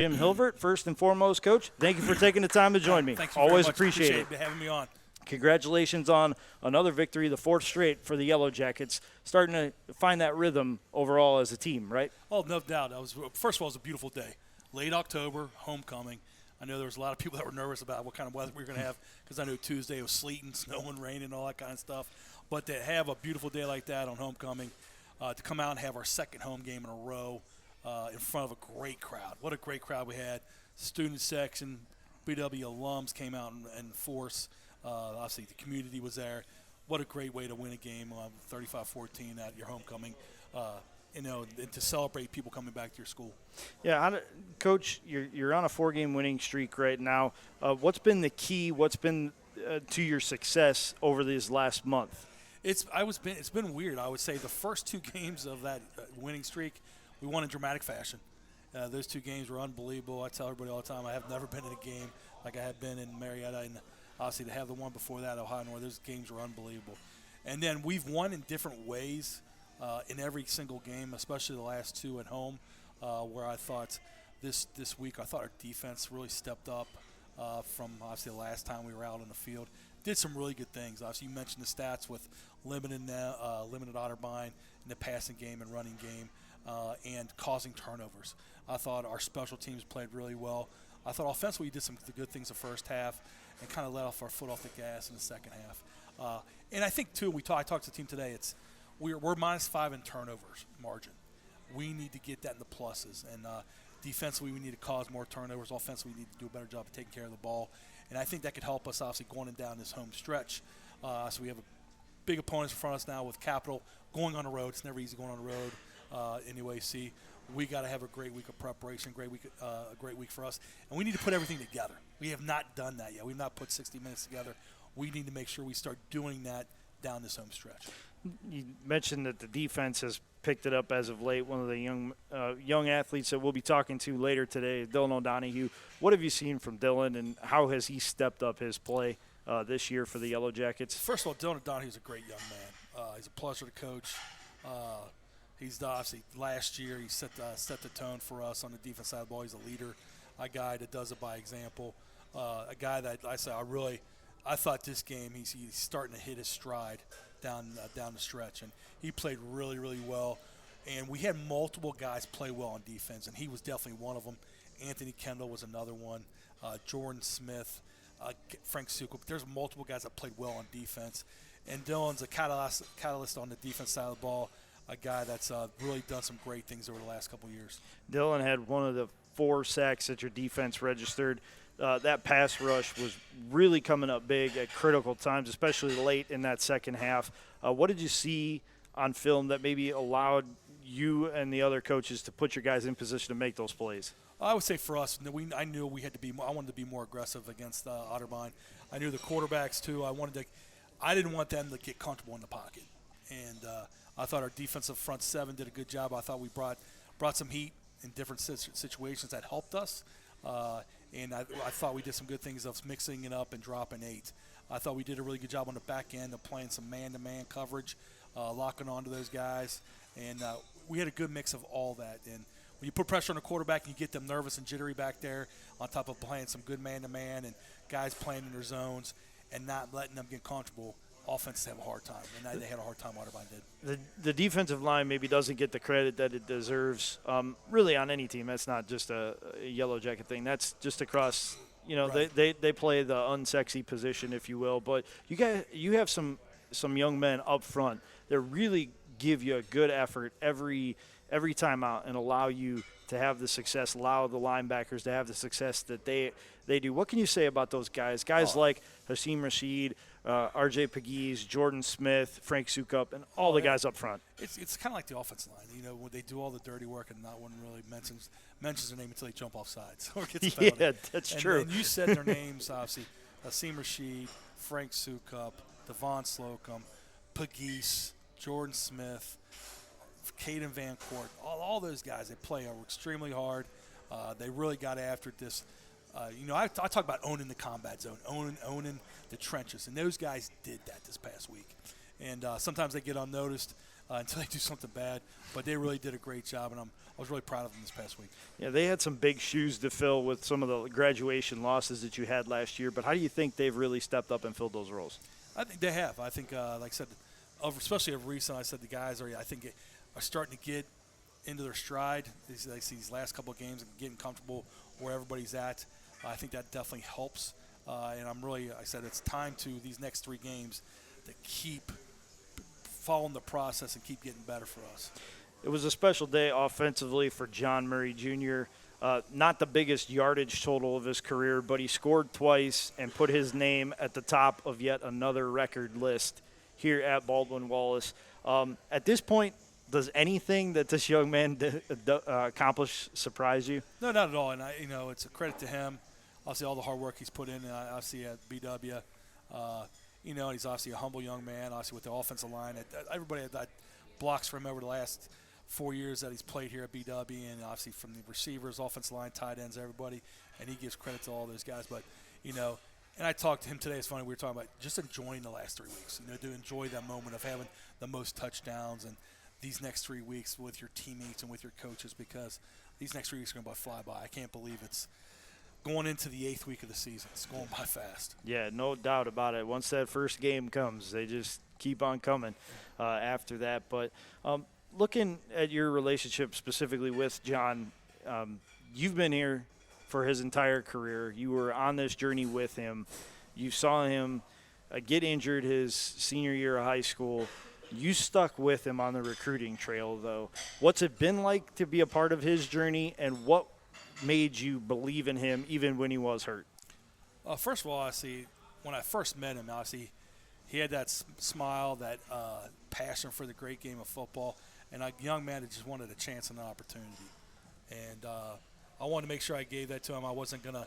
Jim Hilvert, first and foremost, Coach, thank you for taking the time to join me. Thanks you Always very much. appreciate it. Having me on. Congratulations on another victory, the fourth straight for the Yellow Jackets. Starting to find that rhythm overall as a team, right? Oh, no doubt. First of all, it was a beautiful day. Late October, homecoming. I know there was a lot of people that were nervous about what kind of weather we were going to have because I know Tuesday it was sleeting, snowing, raining, all that kind of stuff. But to have a beautiful day like that on homecoming, to come out and have our second home game in a row in front of a great crowd. What a great crowd we had. Student section, BW alums came out in force. Obviously, the community was there. What a great way to win a game, 35-14 at your homecoming. And to celebrate people coming back to your school. Yeah, Coach, you're on a 4-game winning streak right now. What's been the key? What's been to your success over this last month? It's been weird. I would say the first 2 games of that winning streak, we won in dramatic fashion. Those 2 games were unbelievable. I tell everybody all the time, I have never been in a game like I have been in Marietta, and obviously to have the one before that, Ohio North, those games were unbelievable. And then we've won in different ways in every single game, especially the last 2 at home, where I thought this week, I thought our defense really stepped up from obviously the last time we were out on the field. Did some really good things. Obviously, you mentioned the stats with limited Otterbein in the passing game and running game and causing turnovers. I thought our special teams played really well. I thought offensively we did some good things the first half and kind of let our foot off the gas in the second half. And I think, too, I talked to the team today, we're -5 in turnovers margin. We need to get that in the pluses. And defensively, we need to cause more turnovers. Offensively, we need to do a better job of taking care of the ball. And I think that could help us, obviously, going down this home stretch. So we have a big opponents in front of us now with Capital going on the road. It's never easy going on the road in the UAC. We got to have a great week of preparation, a great week for us. And we need to put everything together. We have not done that yet. We've not put 60 minutes together. We need to make sure we start doing that down this home stretch. You mentioned that the defense has picked it up as of late. One of the young athletes that we'll be talking to later today, Dillon O'Donoghue. What have you seen from Dillon, and how has he stepped up his play this year for the Yellow Jackets? First of all, Dillon O'Donoghue is a great young man. He's a pleasure to coach. He's obviously last year he set the tone for us on the defense side of the ball. He's a leader, a guy that does it by example, a guy that I thought this game he's starting to hit his stride down the stretch, and he played really, really well. And we had multiple guys play well on defense, and he was definitely one of them. Anthony Kendall was another one. Jordan Smith, Frank Sukup. There's multiple guys that played well on defense, and Dillon's a catalyst on the defense side of the ball. A guy that's really done some great things over the last couple of years. Dillon had one of the 4 sacks that your defense registered. That pass rush was really coming up big at critical times, especially late in that second half. What did you see on film that maybe allowed you and the other coaches to put your guys in position to make those plays? I would say for us, I knew we had to be. I wanted to be more aggressive against Otterbein. I knew the quarterbacks too. I didn't want them to get comfortable in the pocket, and I thought our defensive front 7 did a good job. I thought we brought some heat in different situations that helped us. And I thought we did some good things of mixing it up and dropping 8. I thought we did a really good job on the back end of playing some man-to-man coverage, locking onto those guys. And we had a good mix of all that. And when you put pressure on the quarterback and you get them nervous and jittery back there on top of playing some good man-to-man and guys playing in their zones and not letting them get comfortable, offenses have a hard time, and they had a hard time. Otterbein did. The defensive line maybe doesn't get the credit that it deserves. Really, on any team, that's not just a Yellow Jacket thing. That's just across. Right. They play the unsexy position, if you will. But you have some young men up front that really give you a good effort every time out and allow you to have the success, allow the linebackers to have the success that they do. What can you say about those guys? Guys like Hasim Rashid, R.J. Pegues, Jordan Smith, Frank Sukup, and all the guys up front. It's kind of like the offensive line. When they do all the dirty work and not one really mentions their name until they jump off sides or gets a penalty. Yeah, that's true. And you said their names, obviously. Hasim Rashid, Frank Sukup, Devon Slocum, Pegues, Jordan Smith, Caden Van Court, all those guys, they play extremely hard. They really got after this. I talk about owning the combat zone, owning the trenches, and those guys did that this past week. And sometimes they get unnoticed. until they do something bad. But they really did a great job, and I was really proud of them this past week. Yeah, they had some big shoes to fill with some of the graduation losses that you had last year, but how do you think they've really stepped up and filled those roles? I think they have. I think, like I said, especially of recent, I said the guys are starting to get into their stride. These last couple of games and getting comfortable where everybody's at. I think that definitely helps. And I'm really, like I said, it's time to these next 3 games to keep following the process and keep getting better for us. It was a special day offensively for John Murray Jr. Not the biggest yardage total of his career, but he scored twice and put his name at the top of yet another record list here at Baldwin-Wallace. At this point, does anything that this young man accomplish surprise you? No, not at all. And it's a credit to him. Obviously, all the hard work he's put in. Obviously at BW, and he's obviously a humble young man. Obviously with the offensive line, everybody had blocks for him over the last 4 years that he's played here at BW, and obviously from the receivers, offensive line, tight ends, everybody. And he gives credit to all those guys. But and I talked to him today. It's funny, we were talking about just enjoying the last 3 weeks. To enjoy that moment of having the most touchdowns and these next 3 weeks with your teammates and with your coaches, because these next 3 weeks are going to fly by. I can't believe it's going into the 8th week of the season. It's going by fast. Yeah, no doubt about it. Once that first game comes, they just keep on coming after that. But looking at your relationship specifically with John, you've been here for his entire career. You were on this journey with him. You saw him get injured his senior year of high school. You stuck with him on the recruiting trail, though. What's it been like to be a part of his journey, and what made you believe in him even when he was hurt? First of all, when I first met him, he had that smile, that passion for the great game of football, and a young man that just wanted a chance and an opportunity. And I wanted to make sure I gave that to him. I wasn't going to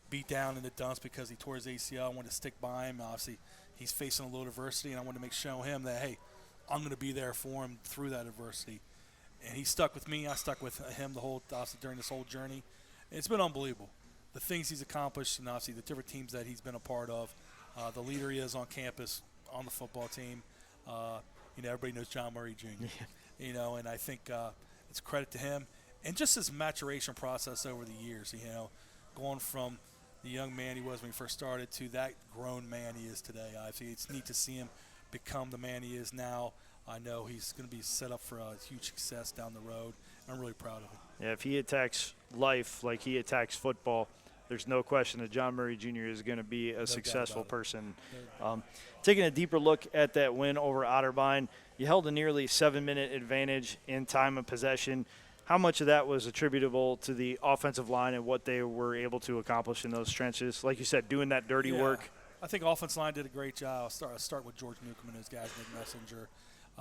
beat down in the dumps because he tore his ACL. I wanted to stick by him. Obviously, he's facing a little adversity, and I wanted to show him that, hey, I'm going to be there for him through that adversity. And he stuck with me. I stuck with him during this whole journey. And it's been unbelievable. The things he's accomplished, and obviously the different teams that he's been a part of, the leader he is on campus, on the football team. Everybody knows John Murray Jr. And I think it's a credit to him. And just his maturation process over the years, going from the young man he was when he first started to that grown man he is today. Obviously, it's neat to see him become the man he is now. I know he's going to be set up for a huge success down the road. I'm really proud of him. Yeah, if he attacks life like he attacks football, there's no question that John Murray Jr. is going to be a successful person. Taking a deeper look at that win over Otterbein, you held a nearly 7-minute advantage in time of possession. How much of that was attributable to the offensive line and what they were able to accomplish in those trenches? Like you said, doing that dirty work. I think offensive line did a great job. I'll start with George Newcomb and those guys, Nick Messenger.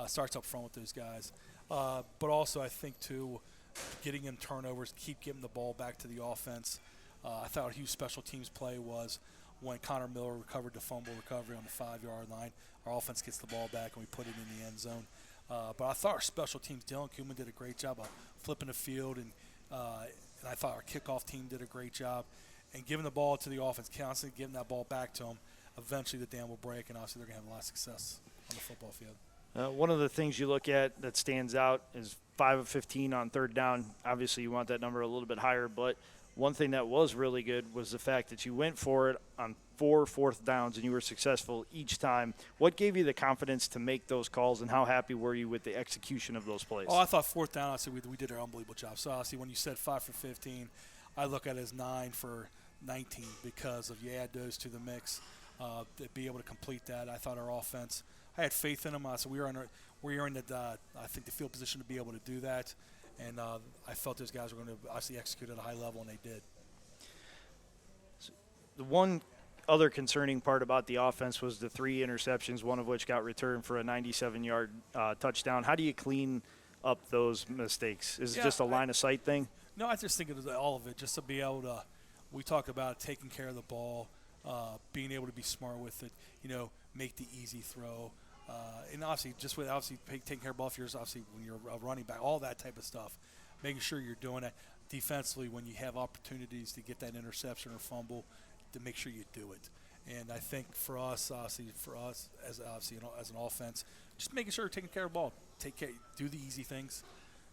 Starts up front with those guys. But also I think, too, getting him turnovers, keep getting the ball back to the offense. I thought a huge special teams play was when Connor Miller recovered the fumble recovery on the 5-yard line. Our offense gets the ball back and we put it in the end zone. But I thought our special teams, Dillon O'Donoghue did a great job of flipping the field, and I thought our kickoff team did a great job. And giving the ball to the offense, constantly giving that ball back to them, eventually the dam will break, and obviously they're going to have a lot of success on the football field. One of the things you look at that stands out is 5 of 15 on third down. Obviously, you want that number a little bit higher, but one thing that was really good was the fact that you went for it on 4 fourth downs and you were successful each time. What gave you the confidence to make those calls, and how happy were you with the execution of those plays? Oh, I thought fourth down, we did an unbelievable job. So, obviously, when you said 5 for 15, I look at it as 9 for 19 because of you add those to the mix to be able to complete that. I thought our offense, I had faith in them. So we were in the I think the field position to be able to do that, and I felt those guys were going to obviously execute at a high level, and they did. So the one other concerning part about the offense was the 3 interceptions, one of which got returned for a 97-yard touchdown. How do you clean up those mistakes? Is it just a line of sight thing? No, I just think it was all of it, just to be able to. We talked about taking care of the ball, being able to be smart with it, make the easy throw. And obviously, just with taking care of ball, if you're obviously when you're a running back, all that type of stuff, making sure you're doing it defensively when you have opportunities to get that interception or fumble, to make sure you do it. And I think for us, as an offense, just making sure we're taking care of the ball. do the easy things.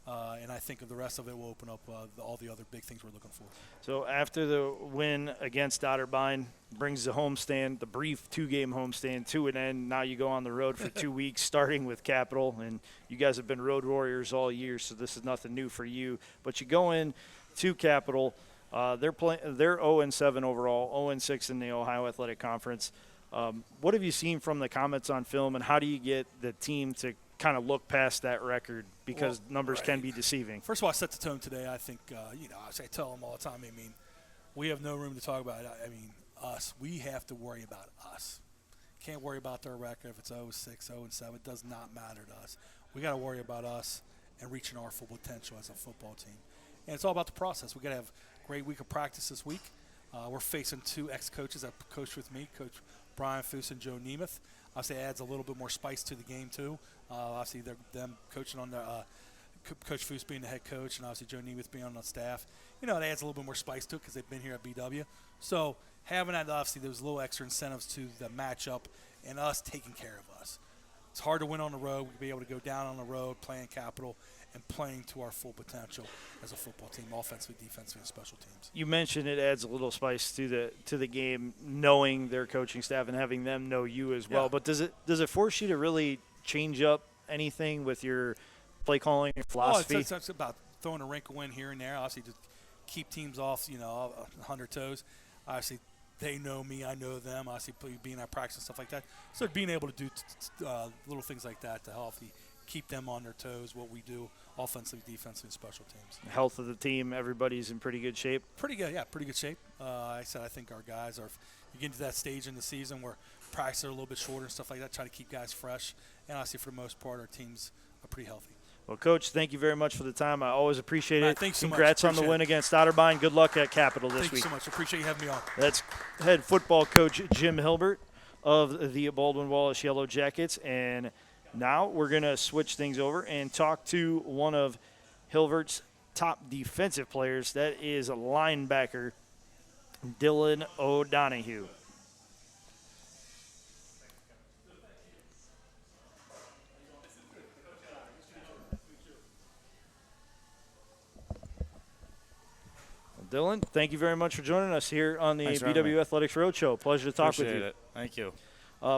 And I think the rest of it will open up all the other big things we're looking for. So after the win against Otterbein, brings the homestand, the brief 2-game homestand to an end. Now you go on the road for 2 weeks, starting with Capital, and you guys have been road warriors all year, so this is nothing new for you. But you go in to Capital. They're 0-7 overall, 0-6 in the Ohio Athletic Conference. What have you seen from the comments on film, and how do you get the team to kind of look past that record, because numbers can be deceiving? First of all, I set the tone today. I think, I tell them all the time, I mean, we have no room to talk about it. I mean, us. We have to worry about us. Can't worry about their record. If it's 0-6, 0-7, it does not matter to us. We got to worry about us and reaching our full potential as a football team. And it's all about the process. We got to have a great week of practice this week. We're facing 2 ex-coaches that coached with me, Coach Brian Foose and Joe Nemeth. Obviously, it adds a little bit more spice to the game, too. Obviously, them coaching on Coach Foose being the head coach, and obviously Joe Nemeth being on the staff. It adds a little bit more spice to it because they've been here at BW. So having that, obviously, there's little extra incentives to the matchup and us taking care of us. It's hard to win on the road. We'll be able to go down on the road, playing Capital, and playing to our full potential as a football team, offensively, defensively, and special teams. You mentioned it adds a little spice to the game, knowing their coaching staff and having them know you as well. Yeah. But does it force you to really change up anything with your play calling and philosophy? It's about throwing a wrinkle in here and there. Obviously, to keep teams off, 100 toes. Obviously, they know me, I know them. Obviously, being at practice and stuff like that. So being able to do little things like that to help keep them on their toes, what we do offensively, defensively, and special teams. The health of the team, everybody's in pretty good shape? Pretty good, yeah, pretty good shape. I think our guys are getting to that stage in the season where practice are a little bit shorter and stuff like that, try to keep guys fresh. And obviously, for the most part, our teams are pretty healthy. Well, Coach, thank you very much for the time. I always appreciate it. Thanks so much. Congrats on the win against Otterbein. Good luck at Capital this week. Thank you so much. Appreciate you having me on. That's head football coach Jim Hilvert of the Baldwin-Wallace Yellow Jackets. And now we're going to switch things over and talk to one of Hilvert's top defensive players. That is linebacker Dillon O'Donoghue. Dillon, thank you very much for joining us here on the BW Athletics Roadshow. Pleasure to talk with you. Appreciate it. Thank you.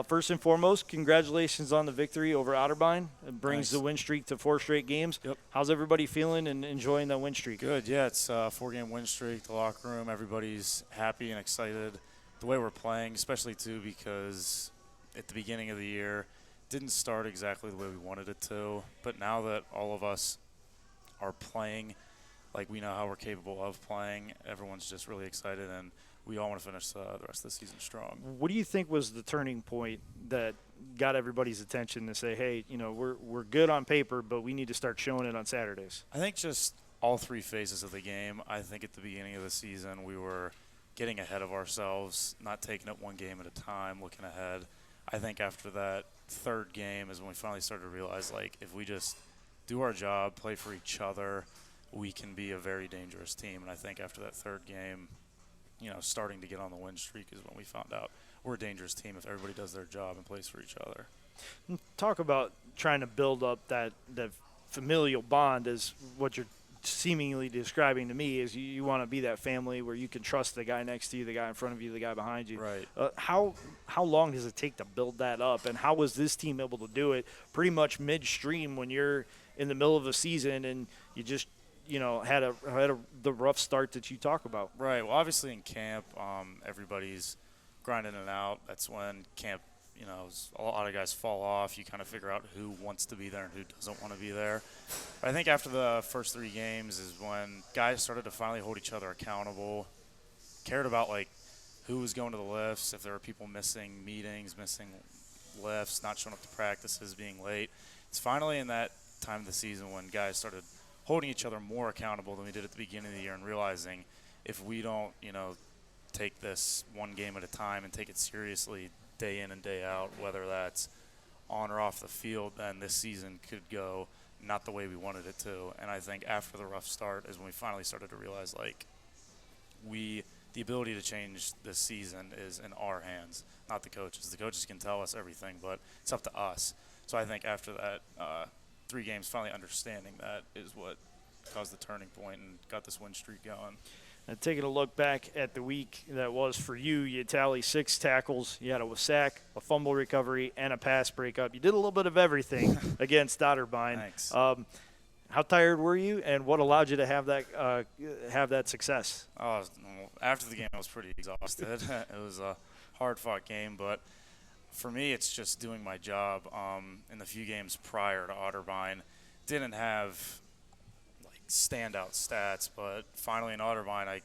First and foremost, congratulations on the victory over Otterbein. It brings the win streak to 4 straight games. Yep. How's everybody feeling and enjoying that win streak? Good. Yeah, it's a 4-game win streak. The locker room, everybody's happy and excited. The way we're playing, especially too, because at the beginning of the year, didn't start exactly the way we wanted it to. But now that all of us are playing like we know how we're capable of playing, everyone's just really excited, and we all want to finish the rest of the season strong. What do you think was the turning point that got everybody's attention to say, hey, we're good on paper, but we need to start showing it on Saturdays? I think just all 3 phases of the game. I think at the beginning of the season we were getting ahead of ourselves, not taking it one game at a time, looking ahead. I think after that 3rd game is when we finally started to realize, if we just do our job, play for each other, we can be a very dangerous team. And I think after that 3rd game, starting to get on the win streak is when we found out we're a dangerous team if everybody does their job and plays for each other. Talk about trying to build up that familial bond is what you're seemingly describing to me is you want to be that family where you can trust the guy next to you, the guy in front of you, the guy behind you. Right. How long does it take to build that up, and how was this team able to do it pretty much midstream when you're in the middle of a season and you just had the rough start that you talk about? Right. Well, obviously in camp, everybody's grinding it out. That's when camp, a lot of guys fall off. You kind of figure out who wants to be there and who doesn't want to be there. But I think after the first 3 games is when guys started to finally hold each other accountable, cared about who was going to the lifts, if there were people missing meetings, missing lifts, not showing up to practices, being late. It's finally in that time of the season when guys started holding each other more accountable than we did at the beginning of the year, and realizing if we don't, take this one game at a time and take it seriously day in and day out, whether that's on or off the field, then this season could go not the way we wanted it to. And I think after the rough start is when we finally started to realize, the ability to change this season is in our hands, not the coaches. The coaches can tell us everything, but it's up to us. So I think after that 3 games, finally understanding that is what caused the turning point and got this win streak going. And taking a look back at the week that was for you, you tally 6 tackles. You had a sack, a fumble recovery, and a pass breakup. You did a little bit of everything against Otterbein. Thanks. How tired were you, and what allowed you to have that success? After the game, I was pretty exhausted. It was a hard-fought game, but for me, it's just doing my job. In the few games prior to Otterbein, didn't have standout stats, but finally in Otterbein, I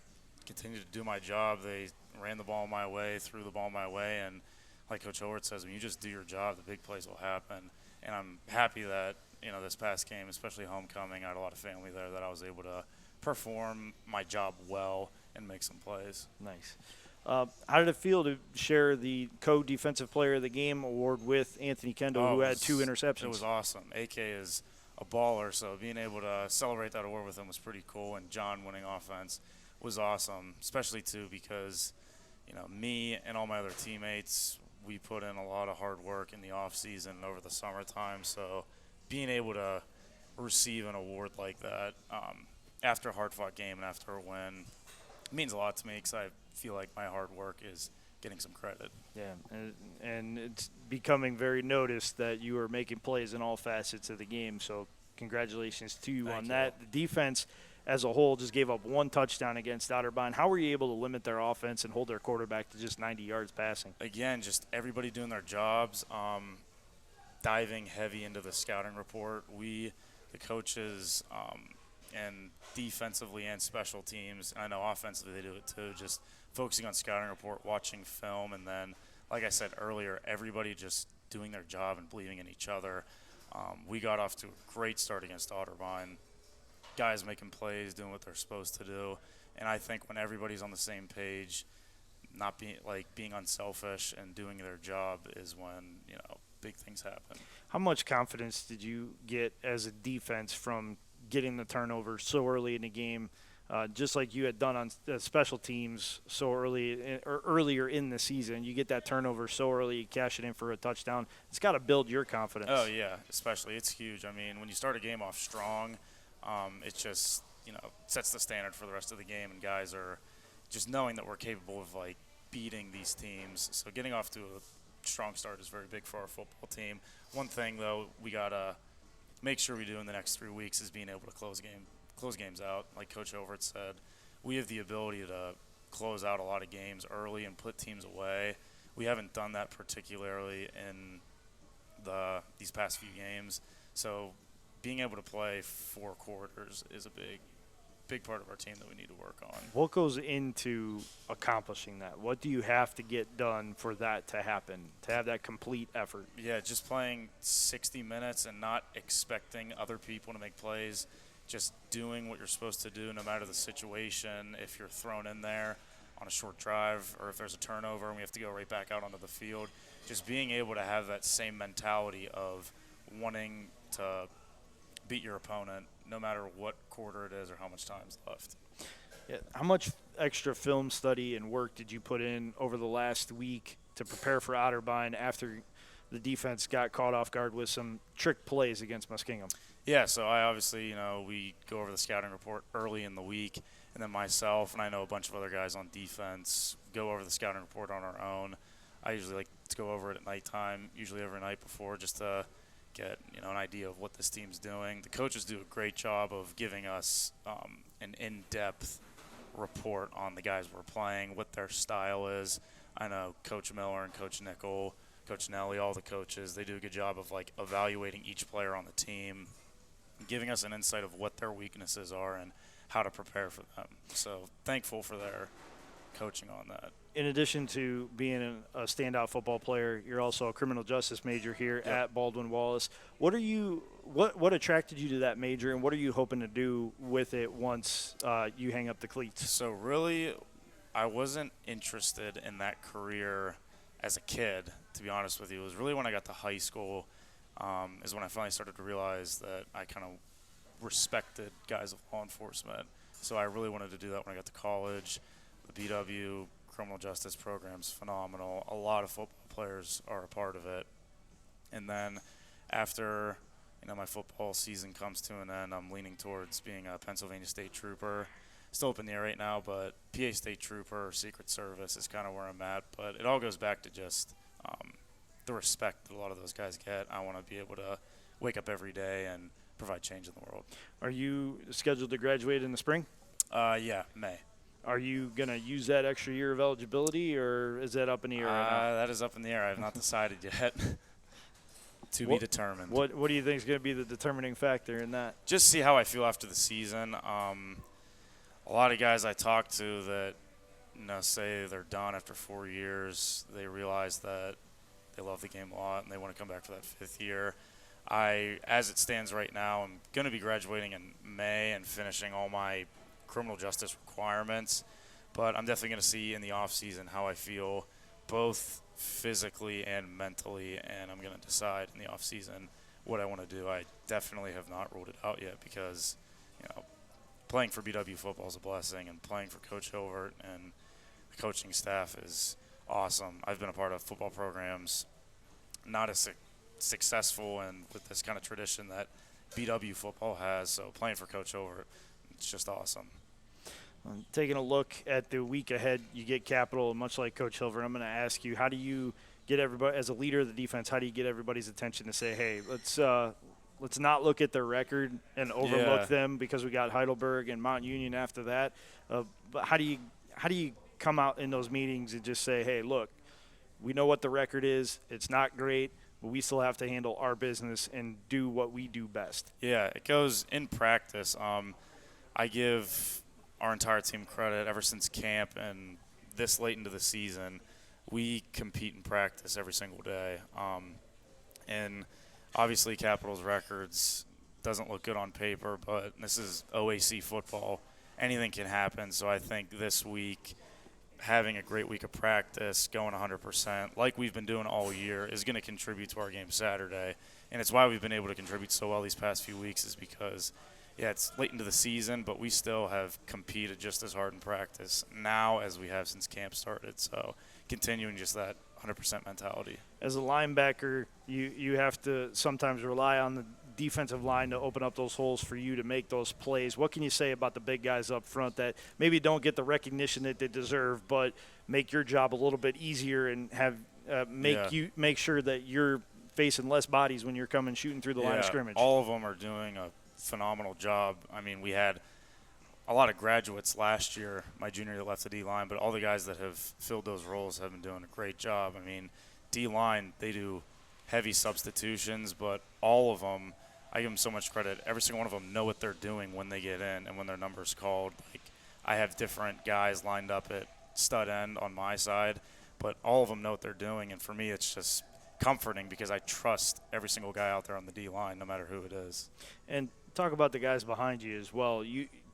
continued to do my job. They ran the ball my way, threw the ball my way, and like Coach Hilvert says, when you just do your job, the big plays will happen. And I'm happy that, this past game, especially homecoming, I had a lot of family there that I was able to perform my job well and make some plays. Nice. How did it feel to share the co-defensive player of the game award with Anthony Kendall, who had 2 interceptions? It was awesome. AK is a baller, so being able to celebrate that award with him was pretty cool, and John winning offense was awesome, especially too because me and all my other teammates, we put in a lot of hard work in the off season over the summertime, so being able to receive an award like that after a hard-fought game and after a win means a lot to me because I feel like my hard work is getting some credit. Yeah, and it's becoming very noticed that you are making plays in all facets of the game, so congratulations to you on that. The defense as a whole just gave up 1 touchdown against Otterbein. How were you able to limit their offense and hold their quarterback to just 90 yards passing? Again, just everybody doing their jobs, diving heavy into the scouting report. We, the coaches, and defensively and special teams, I know offensively they do it too, just focusing on scouting report, watching film, and then, like I said earlier, everybody just doing their job and believing in each other. We got off to a great start against Otterbein. Guys making plays, doing what they're supposed to do, and I think when everybody's on the same page, not being unselfish and doing their job is when big things happen. How much confidence did you get as a defense from getting the turnover so early in the game, just like you had done on special teams so earlier in the season? You get that turnover so early, you cash it in for a touchdown. It's got to build your confidence. Oh yeah, especially it's huge. I mean, when you start a game off strong, it just sets the standard for the rest of the game, and guys are just knowing that we're capable of beating these teams. So getting off to a strong start is very big for our football team. One thing though, we gotta make sure we do in the next 3 weeks is being able to close games out. Like Coach Hilvert said, we have the ability to close out a lot of games early and put teams away. We haven't done that particularly in these past few games. So being able to play 4 quarters is a big part of our team that we need to work on. What goes into accomplishing that? What do you have to get done for that to happen, to have that complete effort? Yeah, just playing 60 minutes and not expecting other people to make plays, just doing what you're supposed to do no matter the situation. If you're thrown in there on a short drive or if there's a turnover and we have to go right back out onto the field, just being able to have that same mentality of wanting to beat your opponent no matter what quarter it is or how much time's left. Yeah. How much extra film study and work did you put in over the last week to prepare for Otterbein after the defense got caught off guard with some trick plays against Muskingum? Yeah, so I obviously, we go over the scouting report early in the week, and then myself and I know a bunch of other guys on defense go over the scouting report on our own. I usually like to go over it at nighttime, usually every night before, just to get an idea of what this team's doing. The coaches do a great job of giving us an in-depth report on the guys we're playing, what their style is. I know Coach Miller and Coach Nickel, Coach Nelly, all the coaches, they do a good job of evaluating each player on the team, giving us an insight of what their weaknesses are and how to prepare for them. So thankful for their coaching on that. In addition to being a standout football player, you're also a criminal justice major here at Baldwin Wallace. What attracted you to that major, and what are you hoping to do with it once you hang up the cleats? So really, I wasn't interested in that career as a kid, to be honest with you. It was really when I got to high school is when I finally started to realize that I kind of respected guys of law enforcement. So I really wanted to do that when I got to college. The BW criminal justice program's phenomenal. A lot of football players are a part of it. And then after my football season comes to an end, I'm leaning towards being a Pennsylvania State Trooper. Still up in the air right now, but PA State Trooper or Secret Service is kind of where I'm at. But it all goes back to just the respect that a lot of those guys get. I want to be able to wake up every day and provide change in the world. Are you scheduled to graduate in the spring? Yeah, May. Are you going to use that extra year of eligibility, or is that up in the air right now? That is up in the air. I have not decided yet. To be determined. What do you think is going to be the determining factor in that? Just see how I feel after the season. A lot of guys I talk to that say they're done after 4 years. They realize that they love the game a lot and they want to come back for that 5th year. As it stands right now, I'm going to be graduating in May and finishing all my criminal justice requirements. But I'm definitely going to see in the off season how I feel, both physically and mentally, and I'm going to decide in the off season what I want to do. I definitely have not ruled it out yet because, playing for BW football is a blessing, and playing for Coach Hilvert and the coaching staff is awesome. I've been a part of football programs not as successful and with this kind of tradition that BW football has, so playing for Coach Hilvert, it's just awesome. Taking a look at the week ahead, you get Capital, much like Coach Hilvert. I'm going to ask you, how do you get everybody, as a leader of the defense, how do you get everybody's attention to say, hey, let's not look at their record and overlook them because we got Heidelberg and Mount Union after that. But how do you come out in those meetings and just say, hey, look, we know what the record is. It's not great, but we still have to handle our business and do what we do best. Yeah, it goes in practice. I give our entire team credit ever since camp and this late into the season. We compete in practice every single day. And obviously Capital's records doesn't look good on paper, but this is OAC football. Anything can happen. So I think this week, having a great week of practice, going 100%, like we've been doing all year, is going to contribute to our game Saturday. And it's why we've been able to contribute so well these past few weeks, is because it's late into the season, but we still have competed just as hard in practice now as we have since camp started. So continuing just that 100% mentality. As a linebacker, you have to sometimes rely on the defensive line to open up those holes for you to make those plays. What can you say about the big guys up front that maybe don't get the recognition that they deserve, but make your job a little bit easier and have make sure that you're facing less bodies when you're coming shooting through the line of scrimmage? All of them are doing a phenomenal job. I mean, we had a lot of graduates last year, my junior that left the D-line, but all the guys that have filled those roles have been doing a great job. I mean, D-line, they do heavy substitutions, but all of them, I give them so much credit. Every single one of them know what they're doing when they get in and when their number's called. Like, I have different guys lined up at stud end on my side, but all of them know what they're doing, and for me it's just comforting because I trust every single guy out there on the D-line, no matter who it is. And talk about the guys behind you as well.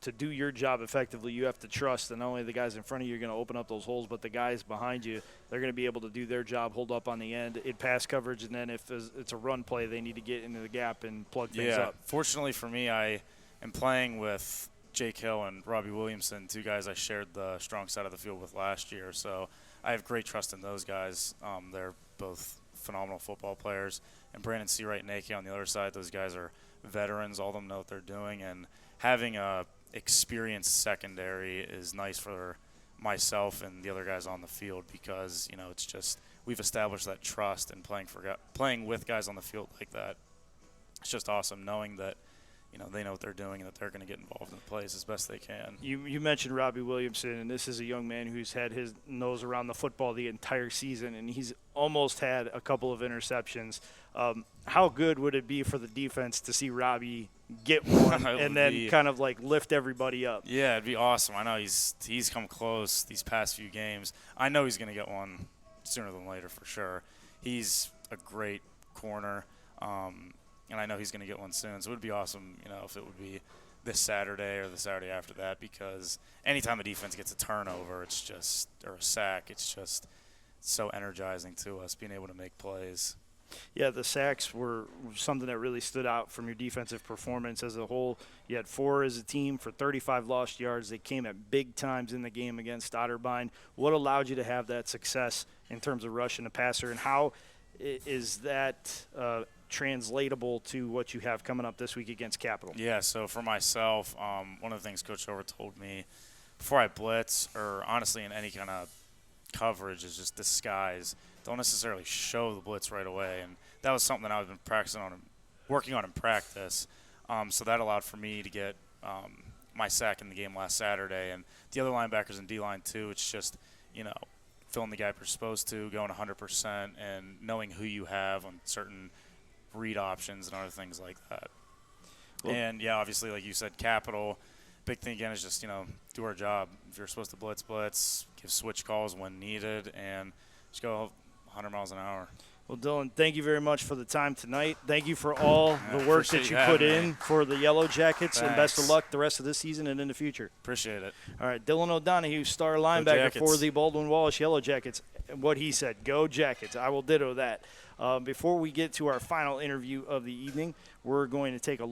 To do your job effectively, you have to trust that not only the guys in front of you are going to open up those holes, but the guys behind you, they're going to be able to do their job, hold up on the end, in pass coverage, and then if it's a run play, they need to get into the gap and plug things up. Fortunately for me, I am playing with Jake Hill and Robbie Williamson, two guys I shared the strong side of the field with last year. So I have great trust in those guys. They're both phenomenal football players. And Brandon Seawright and AK on the other side, those guys are veterans. All of them know what they're doing. And having a experienced secondary is nice for myself and the other guys on the field because, it's just we've established that trust and playing with guys on the field like that. It's just awesome knowing that, they know what they're doing and that they're going to get involved in the plays as best they can. You mentioned Robbie Williamson, and this is a young man who's had his nose around the football the entire season, and he's almost had a couple of interceptions. How good would it be for the defense to see Robbie get one and then kind of like lift everybody up? Yeah, it'd be awesome. I know he's come close these past few games. I know he's going to get one sooner than later for sure. He's a great corner. And I know he's going to get one soon. So it would be awesome, if it would be this Saturday or the Saturday after that, because anytime a defense gets a turnover, or a sack, it's just so energizing to us being able to make plays. Yeah, the sacks were something that really stood out from your defensive performance as a whole. You had 4 as a team for 35 lost yards. They came at big times in the game against Otterbein. What allowed you to have that success in terms of rushing the passer, and how is that translatable to what you have coming up this week against Capital? Yeah, so for myself, one of the things Coach Hilvert told me before I blitz, or honestly in any kind of coverage, is just disguise. Don't necessarily show the blitz right away, and that was something that I've been practicing on and working on in practice. So that allowed for me to get my sack in the game last Saturday, and the other linebackers in D-line too. It's just, filling the gap you're supposed to, going 100%, and knowing who you have on certain read options and other things like that. Well, and, yeah, obviously, like you said, Capital, big thing again is just, do our job. If you're supposed to blitz, give switch calls when needed, and just go 100 miles an hour. Well, Dillon, thank you very much for the time tonight. Thank you for all the work that you put in for the Yellow Jackets, and best of luck the rest of this season and in the future. Appreciate it. All right, Dillon O'Donoghue, star linebacker for the Baldwin-Wallace Yellow Jackets. What he said, go Jackets. I will ditto that. Before we get to our final interview of the evening, we're going to take a look.